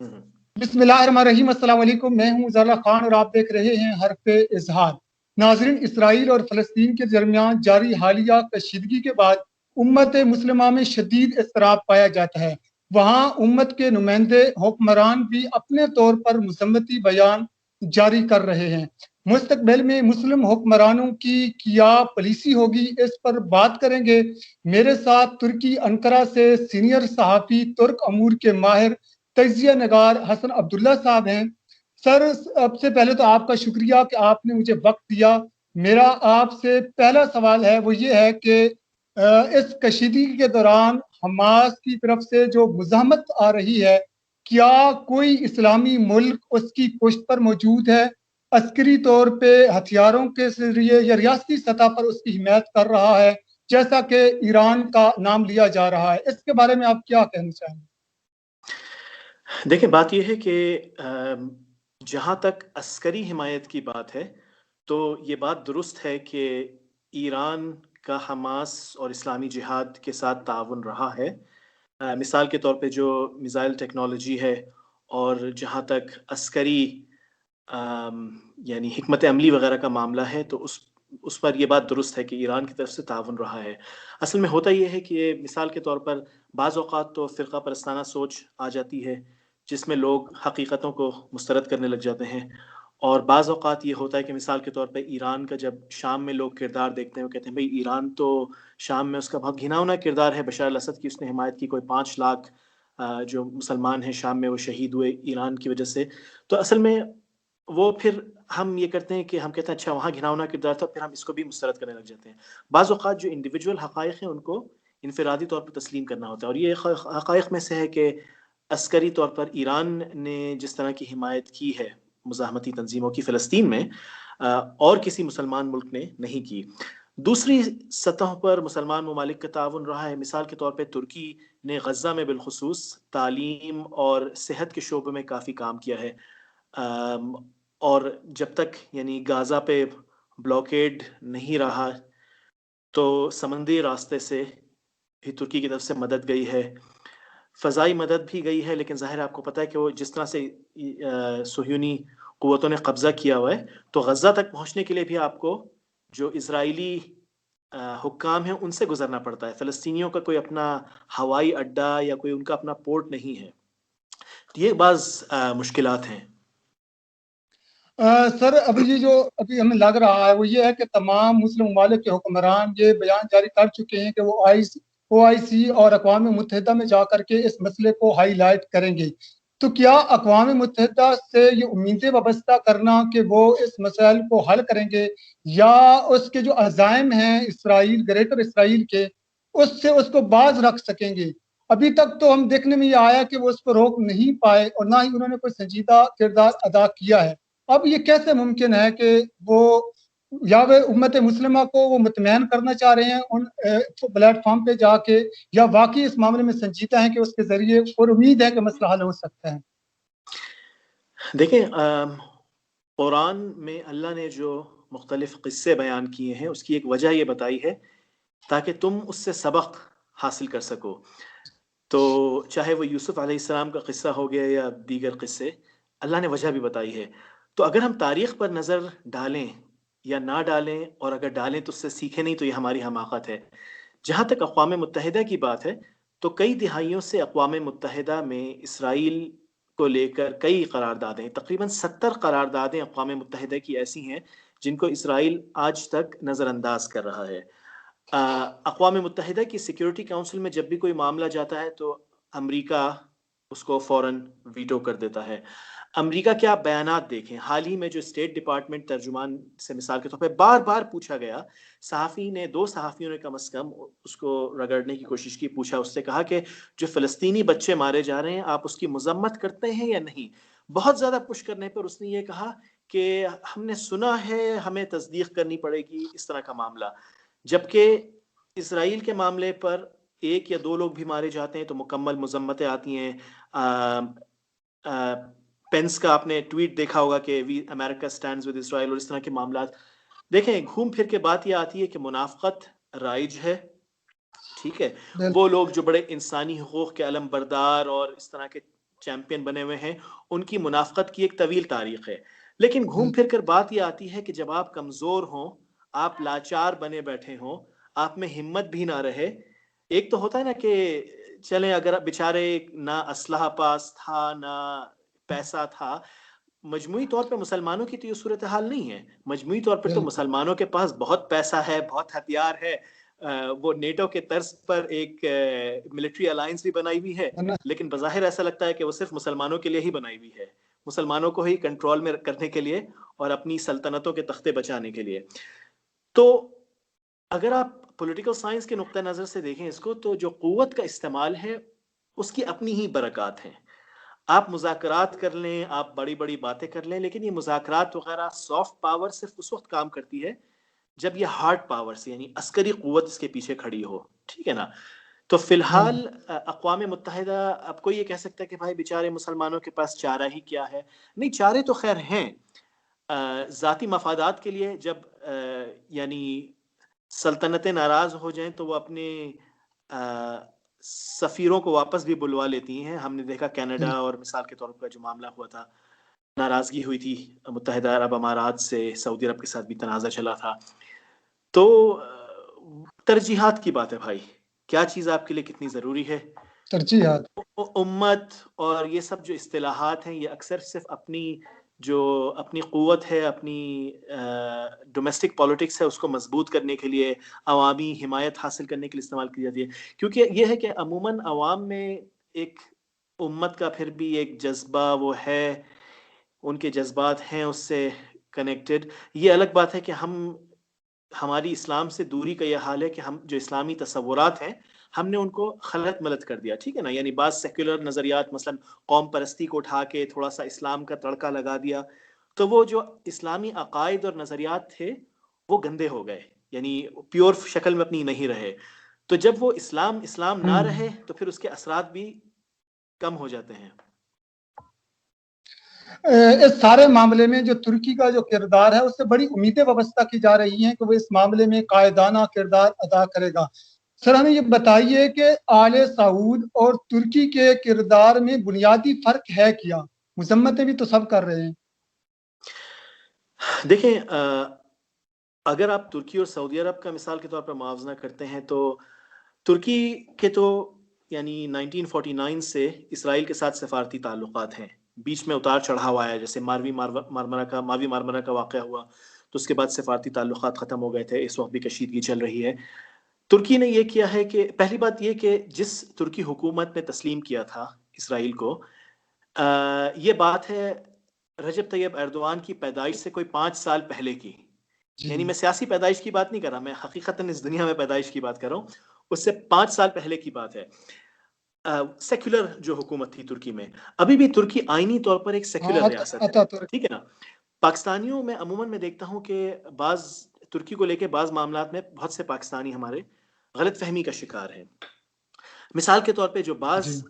بسم اللہ الرحمن الرحیم، السلام علیکم، میں ہوں ضیاء خان اور آپ دیکھ رہے ہیں حرف اظہار۔ ناظرین، اسرائیل اور فلسطین کے درمیان جاری حالیہ کشیدگی کے بعد امت مسلمہ میں شدید اضطراب پایا جاتا ہے۔ وہاں امت کے نمائندے حکمران بھی اپنے طور پر مذمتی بیان جاری کر رہے ہیں۔ مستقبل میں مسلم حکمرانوں کی کیا پالیسی ہوگی، اس پر بات کریں گے۔ میرے ساتھ ترکی انقرہ سے سینئر صحافی، ترک امور کے ماہر، تجزیہ نگار حسن عبداللہ صاحب ہیں۔ سر، سب سے پہلے تو آپ کا شکریہ کہ آپ نے مجھے وقت دیا۔ میرا آپ سے پہلا سوال ہے وہ یہ ہے کہ اس کشیدگی کے دوران حماس کی طرف سے جو مزاحمت آ رہی ہے، کیا کوئی اسلامی ملک اس کی پشت پر موجود ہے، عسکری طور پہ ہتھیاروں کے ذریعے یا ریاستی سطح پر اس کی حمایت کر رہا ہے، جیسا کہ ایران کا نام لیا جا رہا ہے؟ اس کے بارے میں آپ کیا کہنا چاہیں گے؟ دیکھیں، بات یہ ہے کہ جہاں تک عسکری حمایت کی بات ہے تو یہ بات درست ہے کہ ایران کا حماس اور اسلامی جہاد کے ساتھ تعاون رہا ہے۔ مثال کے طور پہ جو میزائل ٹیکنالوجی ہے اور جہاں تک عسکری یعنی حکمت عملی وغیرہ کا معاملہ ہے تو اس پر یہ بات درست ہے کہ ایران کی طرف سے تعاون رہا ہے۔ اصل میں ہوتا یہ ہے کہ مثال کے طور پر بعض اوقات تو فرقہ پرستانہ سوچ آ جاتی ہے جس میں لوگ حقیقتوں کو مسترد کرنے لگ جاتے ہیں، اور بعض اوقات یہ ہوتا ہے کہ مثال کے طور پہ ایران کا جب شام میں لوگ کردار دیکھتے ہیں وہ کہتے ہیں بھئی ایران تو شام میں اس کا بہت گھناؤنا کردار ہے، بشار الاسد کی اس نے حمایت کی، کوئی 5 لاکھ جو مسلمان ہیں شام میں وہ شہید ہوئے ایران کی وجہ سے۔ تو اصل میں وہ پھر ہم یہ کرتے ہیں کہ ہم کہتے ہیں اچھا وہاں گھناؤنا کردار تھا، پھر ہم اس کو بھی مسترد کرنے لگ جاتے ہیں۔ بعض اوقات جو انڈیویجول حقائق ہیں ان کو انفرادی طور پر تسلیم کرنا ہوتا ہے، اور یہ حقائق میں سے ہے کہ عسکری طور پر ایران نے جس طرح کی حمایت کی ہے مزاحمتی تنظیموں کی فلسطین میں، اور کسی مسلمان ملک نے نہیں کی۔ دوسری سطحوں پر مسلمان ممالک کا تعاون رہا ہے۔ مثال کے طور پہ ترکی نے غزہ میں بالخصوص تعلیم اور صحت کے شعبے میں کافی کام کیا ہے، اور جب تک یعنی غازہ پہ بلاکیڈ نہیں رہا تو سمندری راستے سے بھی ترکی کی طرف سے مدد گئی ہے، فضائی مدد بھی گئی ہے، لیکن ظاہر ہے آپ کو پتہ ہے کہ وہ جس طرح سے صہیونی قوتوں نے قبضہ کیا ہوا ہے تو غزہ تک پہنچنے کے لیے بھی آپ کو جو اسرائیلی حکام ہیں ان سے گزرنا پڑتا ہے۔ فلسطینیوں کا کوئی اپنا ہوائی اڈہ یا کوئی ان کا اپنا پورٹ نہیں ہے، یہ بعض مشکلات ہیں۔ سر، ابھی یہ جو ابھی ہمیں لگ رہا ہے وہ یہ ہے کہ تمام مسلم ممالک کے حکمران یہ بیان جاری کر چکے ہیں کہ وہ او آئی سی اور اقوام متحدہ میں جا کر کے اس مسئلے کو ہائی لائٹ کریں گے۔ تو کیا اقوام متحدہ سے یہ امیدیں وابستہ کرنا کہ وہ اس مسائل کو حل کریں گے، یا اس کے جو عزائم ہیں اسرائیل، گریٹر اسرائیل کے، اس سے اس کو باز رکھ سکیں گے؟ ابھی تک تو ہم دیکھنے میں یہ آیا کہ وہ اس کو روک نہیں پائے اور نہ ہی انہوں نے کوئی سنجیدہ کردار ادا کیا ہے۔ اب یہ کیسے ممکن ہے کہ وہ یا وہ امت مسلمہ کو وہ مطمئن کرنا چاہ رہے ہیں ان پلیٹ فارم پہ جا کے، یا واقعی اس معاملے میں سنجیدہ ہیں کہ اس کے ذریعے اور امید ہے کہ مسئلہ حل ہو سکتا ہے؟ دیکھیں، قرآن میں اللہ نے جو مختلف قصے بیان کیے ہیں اس کی ایک وجہ یہ بتائی ہے تاکہ تم اس سے سبق حاصل کر سکو۔ تو چاہے وہ یوسف علیہ السلام کا قصہ ہو گیا یا دیگر قصے، اللہ نے وجہ بھی بتائی ہے۔ تو اگر ہم تاریخ پر نظر ڈالیں یا نہ ڈالیں، اور اگر ڈالیں تو اس سے سیکھیں نہیں، تو یہ ہماری حماقت ہے۔ جہاں تک اقوام متحدہ کی بات ہے تو کئی دہائیوں سے اقوام متحدہ میں اسرائیل کو لے کر کئی قراردادیں، تقریباً 70 قراردادیں اقوام متحدہ کی ایسی ہیں جن کو اسرائیل آج تک نظر انداز کر رہا ہے۔ اقوام متحدہ کی سیکیورٹی کونسل میں جب بھی کوئی معاملہ جاتا ہے تو امریکہ اس کو فوراً ویٹو کر دیتا ہے۔ امریکہ کے آپ بیانات دیکھیں، حال ہی میں جو اسٹیٹ ڈپارٹمنٹ ترجمان سے مثال کے طور پہ بار بار پوچھا گیا، دو صحافیوں نے کم از کم اس کو رگڑنے کی کوشش کی، پوچھا، اس سے کہا کہ جو فلسطینی بچے مارے جا رہے ہیں آپ اس کی مذمت کرتے ہیں یا نہیں؟ بہت زیادہ پش کرنے پر اس نے یہ کہا کہ ہم نے سنا ہے، ہمیں تصدیق کرنی پڑے گی، اس طرح کا معاملہ۔ جبکہ اسرائیل کے معاملے پر 1 یا 2 لوگ بھی مارے جاتے ہیں تو مکمل مذمتیں آتی ہیں۔ پینس کا آپ نے ٹویٹ دیکھا ہوگا کہ وی امریکہ سٹینڈز ود اسرائیل، اور اس طرح کے معاملات۔ دیکھیں، گھوم پھر کے بات یہ آتی ہے کہ منافقت رائج ہے، ٹھیک ہے؟ وہ لوگ جو بڑے انسانی حقوق کے علم بردار اور اس طرح کے چیمپئن بنے ہوئے ہیں، ان کی منافقت کی ایک طویل تاریخ ہے. لیکن گھوم پھر کر بات یہ آتی ہے کہ جب آپ کمزور ہوں، آپ لاچار بنے بیٹھے ہوں، آپ میں ہمت بھی نہ رہے. ایک تو ہوتا ہے نا کہ چلیں اگر بیچارے نہ اسلحہ پاس تھا نہ پیسہ تھا. مجموعی طور پہ مسلمانوں کی تو یہ صورتحال نہیں ہے. مجموعی طور پر تو مسلمانوں کے پاس بہت پیسہ ہے، بہت ہتھیار ہے. وہ نیٹو کے طرز پر ایک ملٹری الائنس بھی بنائی ہوئی ہے، لیکن بظاہر ایسا لگتا ہے کہ وہ صرف مسلمانوں کے لیے ہی بنائی ہوئی ہے، مسلمانوں کو ہی کنٹرول میں کرنے کے لیے اور اپنی سلطنتوں کے تختے بچانے کے لیے. تو اگر آپ پولیٹیکل سائنس کے نقطہ نظر سے دیکھیں اس کو، تو جو قوت کا استعمال ہے اس کی اپنی ہی برکات ہیں. آپ مذاکرات کر لیں، آپ بڑی بڑی باتیں کر لیں، لیکن یہ مذاکرات وغیرہ سافٹ پاور صرف اس وقت کام کرتی ہے جب یہ ہارڈ پاور سے یعنی عسکری قوت اس کے پیچھے کھڑی ہو. ٹھیک ہے نا؟ تو فی الحال اقوام متحدہ اب کوئی یہ کہہ سکتا ہے کہ بھائی بیچارے مسلمانوں کے پاس چارہ ہی کیا ہے. نہیں، چارے تو خیر ہیں. ذاتی مفادات کے لیے جب یعنی سلطنتیں ناراض ہو جائیں تو وہ اپنے سفیروں کو واپس بھی بلوا لیتی ہیں. ہم نے دیکھا کینیڈا اور مثال کے طور پر جو معاملہ ہوا تھا، ناراضگی ہوئی تھی متحدہ عرب امارات سے، سعودی عرب کے ساتھ بھی تنازع چلا تھا. تو ترجیحات کی بات ہے بھائی، کیا چیز آپ کے لیے کتنی ضروری ہے. ترجیحات. امت اور یہ سب جو اصطلاحات ہیں یہ اکثر صرف اپنی قوت ہے، اپنی ڈومیسٹک پالیٹکس ہے، اس کو مضبوط کرنے کے لیے، عوامی حمایت حاصل کرنے کے لیے استعمال کی جاتی ہے. کیونکہ یہ ہے کہ عموماً عوام میں ایک امت کا پھر بھی ایک جذبہ وہ ہے، ان کے جذبات ہیں اس سے کنیکٹڈ. یہ الگ بات ہے کہ ہماری اسلام سے دوری کا یہ حال ہے کہ ہم جو اسلامی تصورات ہیں ہم نے ان کو خلط ملط کر دیا. ٹھیک ہے نا؟ یعنی بعض سیکولر نظریات مثلا قوم پرستی کو اٹھا کے تھوڑا سا اسلام کا تڑکا لگا دیا، تو وہ جو اسلامی عقائد اور نظریات تھے وہ گندے ہو گئے، یعنی پیور شکل میں اپنی نہیں رہے. تو جب وہ اسلام نہ رہے تو پھر اس کے اثرات بھی کم ہو جاتے ہیں. اس سارے معاملے میں جو ترکی کا جو کردار ہے اس سے بڑی امیدیں وابستہ کی جا رہی ہیں کہ وہ اس معاملے میں قائدانہ کردار ادا کرے گا. سر ہمیں یہ بتائیے کہ آل سعود اور ترکی کے کردار میں بنیادی فرق ہے کیا؟ مذمتیں بھی تو سب کر رہے ہیں. دیکھیں، اگر آپ ترکی اور سعودی عرب کا مثال کے طور پر موازنہ کرتے ہیں تو ترکی کے تو یعنی 1949 سے اسرائیل کے ساتھ سفارتی تعلقات ہیں. بیچ میں اتار چڑھاؤ آیا، جیسے ماوی مارمرا کا واقعہ ہوا تو اس کے بعد سفارتی تعلقات ختم ہو گئے تھے. اس وقت بھی کشیدگی چل رہی ہے. ترکی نے یہ کیا ہے کہ پہلی بات یہ کہ جس ترکی حکومت نے تسلیم کیا تھا اسرائیل کو، یہ بات ہے رجب طیب ایردوان کی پیدائش سے کوئی 5 سال پہلے کی. یعنی میں سیاسی پیدائش کی بات نہیں کر رہا، میں حقیقتاً اس دنیا میں پیدائش کی بات کر رہا ہوں. اس سے 5 سال پہلے کی بات ہے. سیکولر جو حکومت تھی ترکی میں، ابھی بھی ترکی آئینی طور پر ایک سیکولر ریاست ہے. ٹھیک ہے نا؟ پاکستانیوں میں عموماً میں دیکھتا ہوں کہ بعض ترکی کو لے کے بعض معاملات میں بہت سے پاکستانی ہمارے غلط فہمی کا شکار ہیں. مثال کے طور پہ جو بعض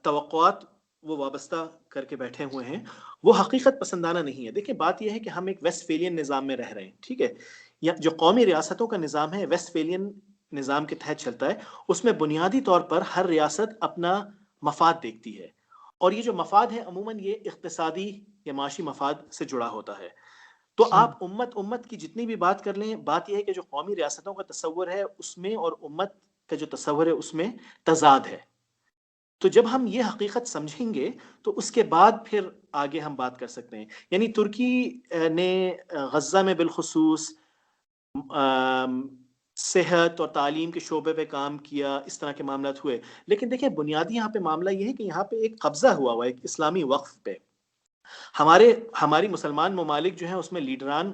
توقعات وہ وابستہ کر کے بیٹھے ہوئے ہیں وہ حقیقت پسندانہ نہیں ہے. دیکھیں بات یہ ہے کہ ہم ایک ویسٹ فیلین نظام میں رہ رہے ہیں. ٹھیک ہے؟ یا جو قومی ریاستوں کا نظام ہے ویسٹ فیلین نظام کے تحت چلتا ہے. اس میں بنیادی طور پر ہر ریاست اپنا مفاد دیکھتی ہے، اور یہ جو مفاد ہے عموماً یہ اقتصادی یا معاشی مفاد سے جڑا ہوتا ہے. تو آپ امت کی جتنی بھی بات کر لیں، بات یہ ہے کہ جو قومی ریاستوں کا تصور ہے اس میں اور امت کا جو تصور ہے اس میں تضاد ہے. تو جب ہم یہ حقیقت سمجھیں گے تو اس کے بعد پھر آگے ہم بات کر سکتے ہیں. یعنی ترکی نے غزہ میں بالخصوص صحت اور تعلیم کے شعبے پہ کام کیا، اس طرح کے معاملات ہوئے. لیکن دیکھیں بنیادی یہاں پہ معاملہ یہ ہے کہ یہاں پہ ایک قبضہ ہوا ایک اسلامی وقف پہ. ہماری مسلمان ممالک جو ہیں اس میں لیڈران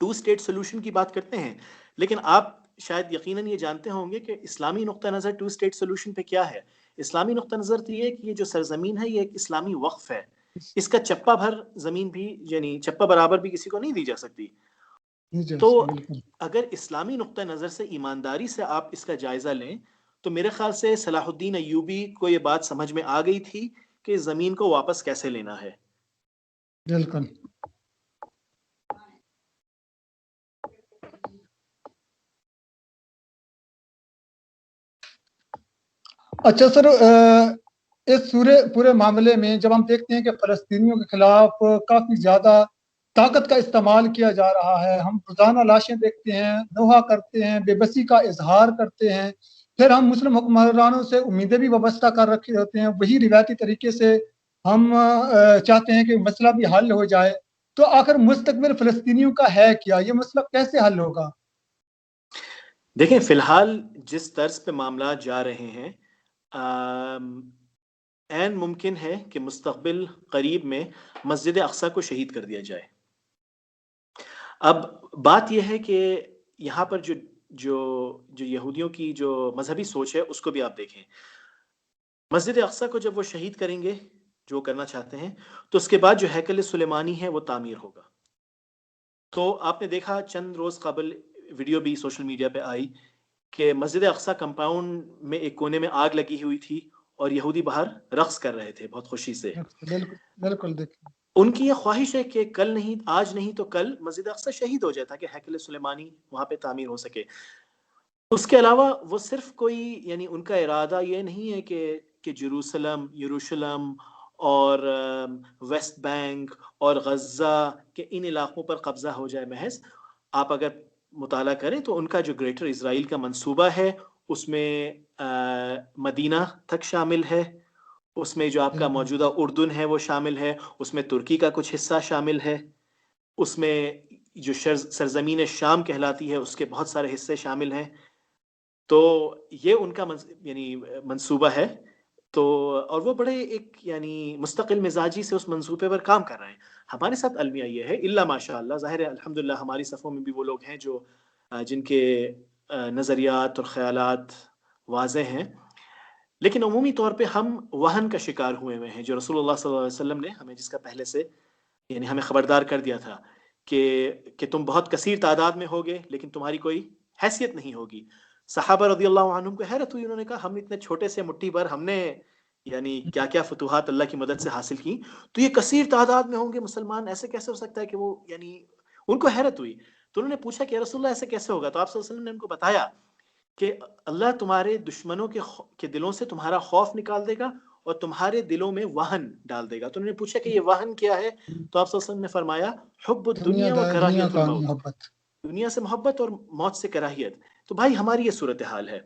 2 اسٹیٹ سولوشن کی بات کرتے ہیں، لیکن آپ شاید یقیناً یہ جانتے ہوں گے کہ اسلامی نقطہ نظر 2 اسٹیٹ سولوشن پہ کیا ہے. اسلامی نقطہ نظر تو یہ ہے کہ یہ جو سرزمین ہے یہ ایک اسلامی وقف ہے، اس کا چپا بھر زمین بھی یعنی چپا برابر بھی کسی کو نہیں دی جا سکتی. تو اگر اسلامی نقطہ نظر سے ایمانداری سے آپ اس کا جائزہ لیں تو میرے خیال سے صلاح الدین ایوبی کو یہ بات سمجھ میں آ گئی تھی کہ زمین کو واپس کیسے لینا ہے. بالکل. اچھا سر، اس پورے معاملے میں جب ہم دیکھتے ہیں کہ فلسطینیوں کے خلاف کافی زیادہ طاقت کا استعمال کیا جا رہا ہے، ہم روزانہ لاشیں دیکھتے ہیں، نوحہ کرتے ہیں، بے بسی کا اظہار کرتے ہیں، پھر ہم مسلم حکمرانوں سے امیدیں بھی وابستہ کر رکھے ہوتے ہیں، وہی روایتی طریقے سے ہم چاہتے ہیں کہ مسئلہ بھی حل ہو جائے، تو آخر مستقبل فلسطینیوں کا ہے کیا؟ یہ مسئلہ کیسے حل ہوگا؟ دیکھیں فی الحال جس طرز پہ معاملات جا رہے ہیں، عین ممکن ہے کہ مستقبل قریب میں مسجد اقصی کو شہید کر دیا جائے۔ اب بات یہ ہے کہ یہاں پر جو جو یہودیوں کی جو مذہبی سوچ ہے اس کو بھی آپ دیکھیں، مسجد اقصی کو جب وہ شہید کریں گے، جو کرنا چاہتے ہیں، تو اس کے بعد جو ہیکل سلیمانی ہے وہ تعمیر ہوگا۔ تو آپ نے دیکھا چند روز قبل ویڈیو بھی سوشل میڈیا پہ آئی کہ مسجد اقصی کمپاؤنڈ میں ایک کونے میں آگ لگی ہوئی تھی اور یہودی باہر رقص کر رہے تھے بہت خوشی سے۔ بالکل بالکل دیکھیں، ان کی یہ خواہش ہے کہ کل نہیں، آج نہیں تو کل مسجد اقصی شہید ہو جائے تاکہ ہیکل سلیمانی وہاں پہ تعمیر ہو سکے۔ اس کے علاوہ وہ صرف کوئی، یعنی ان کا ارادہ یہ نہیں ہے کہ یروشلم اور ویسٹ بینک اور غزہ کے ان علاقوں پر قبضہ ہو جائے محض۔ آپ اگر مطالعہ کریں تو ان کا جو گریٹر اسرائیل کا منصوبہ ہے اس میں مدینہ تک شامل ہے، اس میں جو آپ کا بالکل موجودہ اردن ہے وہ شامل ہے، اس میں ترکی کا کچھ حصہ شامل ہے، اس میں جو سرزمین شام کہلاتی ہے اس کے بہت سارے حصے شامل ہیں۔ تو یہ ان کا یعنی منصوبہ ہے۔ تو اور وہ بڑے ایک یعنی مستقل مزاجی سے اس منصوبے پر کام کر رہے ہیں۔ ہمارے ساتھ المیہ یہ ہے، الا ماشاء اللہ، ظاہر ہے الحمدللہ ہماری صفوں میں بھی وہ لوگ ہیں جو جن کے نظریات اور خیالات واضح ہیں، لیکن عمومی طور پہ ہم وہن کا شکار ہوئے ہیں، جو رسول اللہ صلی اللہ علیہ وسلم نے ہمیں جس کا پہلے سے یعنی ہمیں خبردار کر دیا تھا کہ تم بہت کثیر تعداد میں ہوگے لیکن تمہاری کوئی حیثیت نہیں ہوگی۔ صحابہ رضی اللہ عنہم کو حیرت ہوئی، انہوں نے کہا ہم اتنے چھوٹے سے مٹھی بھر ہم نے یعنی کیا کیا فتوحات اللہ کی مدد سے حاصل کی، تو یہ کثیر تعداد میں ہوں گے مسلمان، ایسے کیسے ہو سکتا ہے کہ وہ یعنی ان کو حیرت ہوئی۔ تو انہوں نے پوچھا کہ رسول اللہ ایسے کیسے ہوگا؟ تو آپ صلی اللہ علیہ وسلم نے ان کو بتایا کہ اللہ تمہارے دشمنوں کے دلوں سے تمہارا خوف نکال دے گا اور تمہارے دلوں میں وہن ڈال دے گا۔ تو انہوں نے پوچھا کہ یہ وہن کیا ہے؟ تو آپ صلی اللہ علیہ وسلم نے فرمایا حب الدنیا و دنیا کراہیت کا الموت، محبت۔ دنیا سے محبت اور موت سے کراہیت۔ تو بھائی ہماری یہ صورتحال ہے،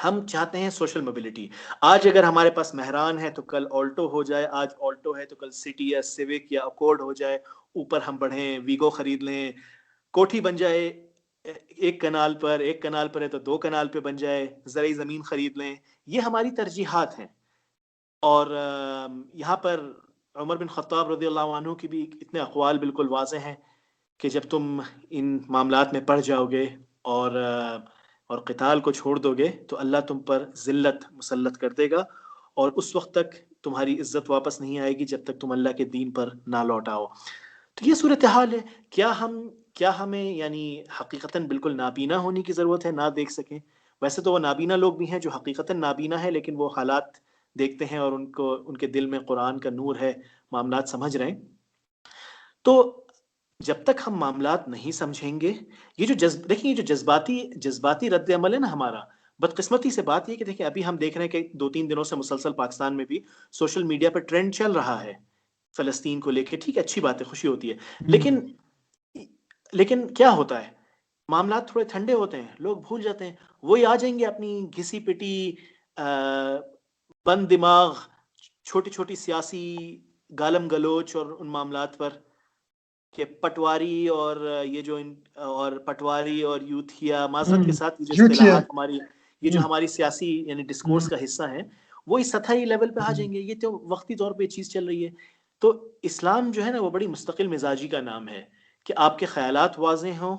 ہم چاہتے ہیں سوشل موبلٹی۔ آج اگر ہمارے پاس مہران ہے تو کل آلٹو ہو جائے، آج آلٹو ہے تو کل سٹی یا سیوک یا اکورڈ ہو جائے، اوپر ہم بڑھیں، ویگو خرید لیں، کوٹھی بن جائے ایک کنال پر ہے تو 2 کنال پہ بن جائے، زرعی زمین خرید لیں۔ یہ ہماری ترجیحات ہیں۔ اور یہاں پر عمر بن خطاب رضی اللہ عنہ کی بھی اتنے اقوال بالکل واضح ہیں کہ جب تم ان معاملات میں پڑ جاؤ گے اور قتال کو چھوڑ دو گے تو اللہ تم پر ذلت مسلط کر دے گا، اور اس وقت تک تمہاری عزت واپس نہیں آئے گی جب تک تم اللہ کے دین پر نہ لوٹ آؤ۔ تو یہ صورتحال ہے۔ کیا ہمیں یعنی حقیقتاً بالکل نابینا ہونے کی ضرورت ہے، نہ دیکھ سکیں؟ ویسے تو وہ نابینا لوگ بھی ہیں جو حقیقتاً نابینا ہے لیکن وہ حالات دیکھتے ہیں اور ان کے دل میں قرآن کا نور ہے، معاملات سمجھ رہے ہیں۔ تو جب تک ہم معاملات نہیں سمجھیں گے، یہ جو دیکھیں یہ جو جذباتی رد عمل ہے نا ہمارا، بدقسمتی سے بات یہ کہ دیکھیں ابھی ہم دیکھ رہے ہیں کہ 2-3 دنوں سے مسلسل پاکستان میں بھی سوشل میڈیا پر ٹرینڈ چل رہا ہے فلسطین کو لے کے۔ ٹھیک ہے، اچھی بات ہے، خوشی ہوتی ہے، لیکن کیا ہوتا ہے، معاملات تھوڑے ٹھنڈے ہوتے ہیں، لوگ بھول جاتے ہیں، وہی آ جائیں گے اپنی گھسی پٹی بند دماغ چھوٹی چھوٹی سیاسی گالم گلوچ اور ان معاملات پر کہ پٹواری اور یہ جو اور پٹواری اور یوتھیا، معذرت کے ساتھ یہ جو اصطلاحات ہماری یہ جو ہماری سیاسی یعنی ڈسکورس کا حصہ ہیں، وہ اس سطحی لیول پہ آ جائیں گے۔ یہ تو وقتی طور پہ یہ چیز چل رہی ہے۔ تو اسلام جو ہے نا وہ بڑی مستقل مزاجی کا نام ہے کہ آپ کے خیالات واضح ہوں،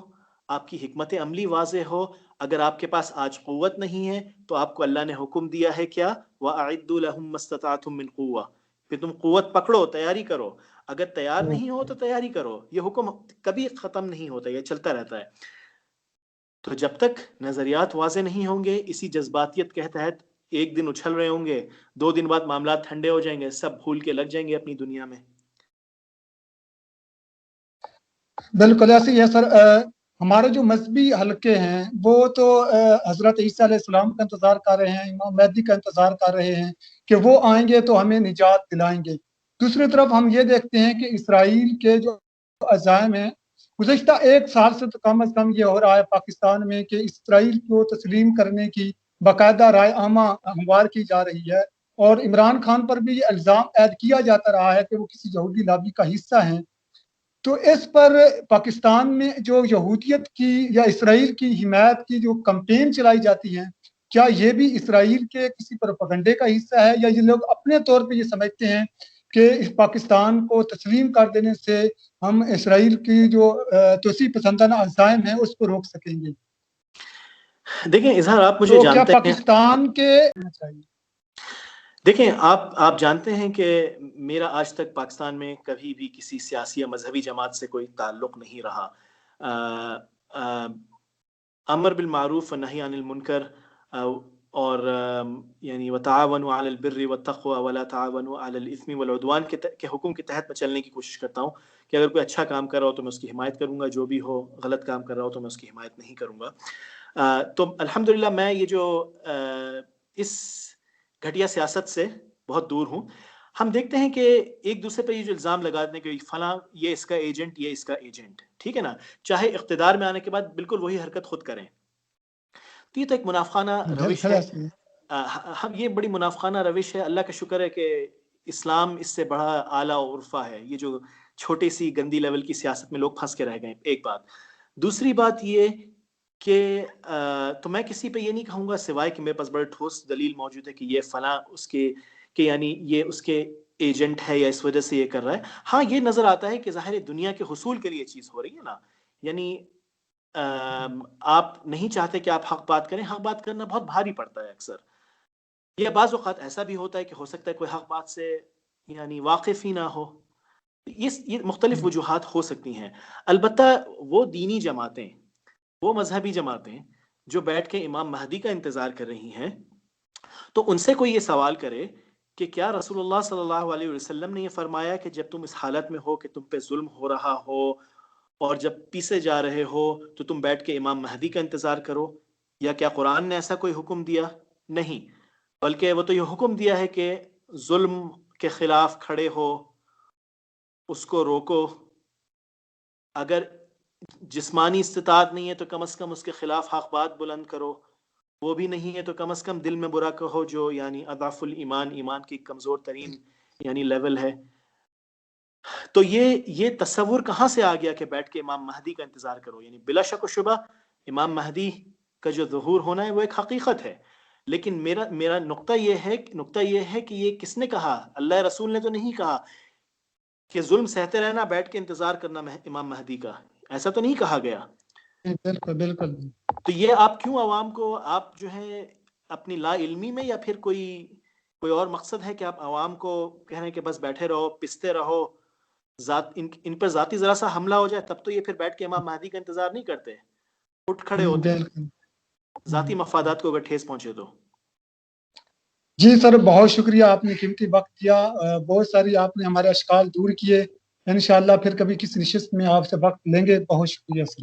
آپ کی حکمت عملی واضح ہو۔ اگر آپ کے پاس آج قوت نہیں ہے تو آپ کو اللہ نے حکم دیا ہے کیا؟ وَأَعِدُّوا لَهُم مَّا اسْتَطَعْتُم مِّن قُوَّةٍ، پھر تم قوت پکڑو، تیاری کرو۔ اگر تیار نہیں ہو تو تیاری کرو۔ یہ حکم کبھی ختم نہیں ہوتا، یہ چلتا رہتا ہے۔ تو جب تک نظریات واضح نہیں ہوں گے، اسی جذباتیت کے تحت ایک دن اچھل رہے ہوں گے، 2 دن بعد معاملات ٹھنڈے ہو جائیں گے، سب بھول کے لگ جائیں گے اپنی دنیا میں۔ بالکل ایسے ہی ہے سر۔ ہمارے جو مذہبی حلقے ہیں وہ تو حضرت عیسیٰ علیہ السلام کا انتظار کر رہے ہیں، امام مہدی کا انتظار کر رہے ہیں کہ وہ آئیں گے تو ہمیں نجات دلائیں گے۔ دوسری طرف ہم یہ دیکھتے ہیں کہ اسرائیل کے جو عزائم ہیں، گزشتہ 1 سال سے تو کم از کم یہ ہو رہا ہے پاکستان میں کہ اسرائیل کو تسلیم کرنے کی باقاعدہ رائے عامہ ہموار کی جا رہی ہے، اور عمران خان پر بھی یہ الزام عائد کیا جاتا رہا ہے کہ وہ کسی یہودی لابی کا حصہ ہیں۔ تو اس پر پاکستان میں جو یہودیت کی یا اسرائیل کی حمایت کی جو کمپین چلائی جاتی ہیں، کیا یہ بھی اسرائیل کے کسی پروپیگنڈے کا حصہ ہے، یا یہ لوگ اپنے طور پہ یہ سمجھتے ہیں کہ اس پاکستان کو تسلیم کر دینے سے ہم اسرائیل کی جو توسیع پسندانہ عزائم ہیں اس کو روک سکیں گے؟ دیکھیں اظہار، آپ مجھے تو کیا جانتے ہیں، پاکستان کے دیکھیں آپ جانتے ہیں کہ میرا آج تک پاکستان میں کبھی بھی کسی سیاسی یا مذہبی جماعت سے کوئی تعلق نہیں رہا۔ امر بالمعروف و نہی عن المنکر اور یعنی وتعاونوا علی البر والتقوی ولا تعاونوا علی الاثم والعدوان کے حکم کے تحت میں چلنے کی کوشش کرتا ہوں کہ اگر کوئی اچھا کام کر رہا ہو تو میں اس کی حمایت کروں گا، جو بھی ہو غلط کام کر رہا ہو تو میں اس کی حمایت نہیں کروں گا۔ تو الحمدللہ میں یہ جو اس گھٹیا سیاست سے بہت دور ہوں۔ ہم دیکھتے ہیں کہ ایک دوسرے پہ یہ جو الزام لگا دیں کہ فلاں یہ اس کا ایجنٹ، یہ اس کا ایجنٹ، ٹھیک ہے نا، چاہے اقتدار میں آنے کے بعد بالکل وہی حرکت خود کریں، تو یہ تو ایک منافقانہ روش ہے۔ ہم یہ بڑی منافقانہ روش ہے۔ اللہ کا شکر ہے کہ اسلام اس سے بڑا اعلیٰ و عرفہ ہے۔ یہ جو چھوٹی سی گندی لیول کی سیاست میں لوگ پھنس کے رہ گئے، ایک بات۔ دوسری بات یہ کہ تو میں کسی پہ یہ نہیں کہوں گا سوائے کہ میرے پاس بڑے ٹھوس دلیل موجود ہے کہ یہ فلاں اس کے کہ یعنی یہ اس کے ایجنٹ ہے یا اس وجہ سے یہ کر رہا ہے۔ ہاں یہ نظر آتا ہے کہ ظاہر دنیا کے حصول کے لیے یہ چیز ہو رہی ہے نا، یعنی آپ نہیں چاہتے کہ آپ حق بات کریں، حق بات کرنا بہت بھاری پڑتا ہے اکثر۔ یہ بعض اوقات ایسا بھی ہوتا ہے کہ ہو سکتا ہے کوئی حق بات سے یعنی واقف ہی نہ ہو۔ یہ مختلف وجوہات ہو سکتی ہیں۔ البتہ وہ دینی جماعتیں، وہ مذہبی جماعتیں جو بیٹھ کے امام مہدی کا انتظار کر رہی ہیں، تو ان سے کوئی یہ سوال کرے کہ کیا رسول اللہ صلی اللہ علیہ وسلم نے یہ فرمایا کہ جب تم اس حالت میں ہو کہ تم پہ ظلم ہو رہا ہو اور جب پیسے جا رہے ہو تو تم بیٹھ کے امام مہدی کا انتظار کرو؟ یا کیا قرآن نے ایسا کوئی حکم دیا؟ نہیں، بلکہ وہ تو یہ حکم دیا ہے کہ ظلم کے خلاف کھڑے ہو، اس کو روکو، اگر جسمانی استطاعت نہیں ہے تو کم از کم اس کے خلاف حق بات بلند کرو، وہ بھی نہیں ہے تو کم از کم دل میں برا کہو، جو یعنی اضعف الایمان، ایمان کی کمزور ترین یعنی لیول ہے۔ تو یہ تصور کہاں سے آ گیا کہ بیٹھ کے امام مہدی کا انتظار کرو؟ یعنی بلا شک و شبہ امام مہدی کا جو ظہور ہونا ہے وہ ایک حقیقت ہے، لیکن میرا نقطہ یہ ہے کہ یہ کس نے کہا؟ اللہ رسول نے تو نہیں کہا کہ ظلم سہتے رہنا، بیٹھ کے انتظار کرنا امام مہدی کا، ایسا تو نہیں کہا گیا۔ بالکل بالکل۔ تو یہ آپ کیوں عوام کو، آپ جو ہے اپنی لا علمی میں یا پھر کوئی اور مقصد ہے کہ آپ عوام کو کہہ رہے ہیں کہ بس بیٹھے رہو، پستے رہو، ان پر ذاتی ذرا سا حملہ ہو جائے تب تو یہ پھر بیٹھ کے امام مہدی کا انتظار نہیں کرتے، اٹھ کھڑے ہوتے ہیں ذاتی مفادات کو اگر ٹھیس پہنچے تو۔ جی سر، بہت شکریہ، آپ نے قیمتی وقت دیا، بہت ساری آپ نے ہمارے اشکال دور کیے۔ انشاءاللہ پھر کبھی کسی نشست میں آپ سے وقت لیں گے۔ بہت شکریہ سر۔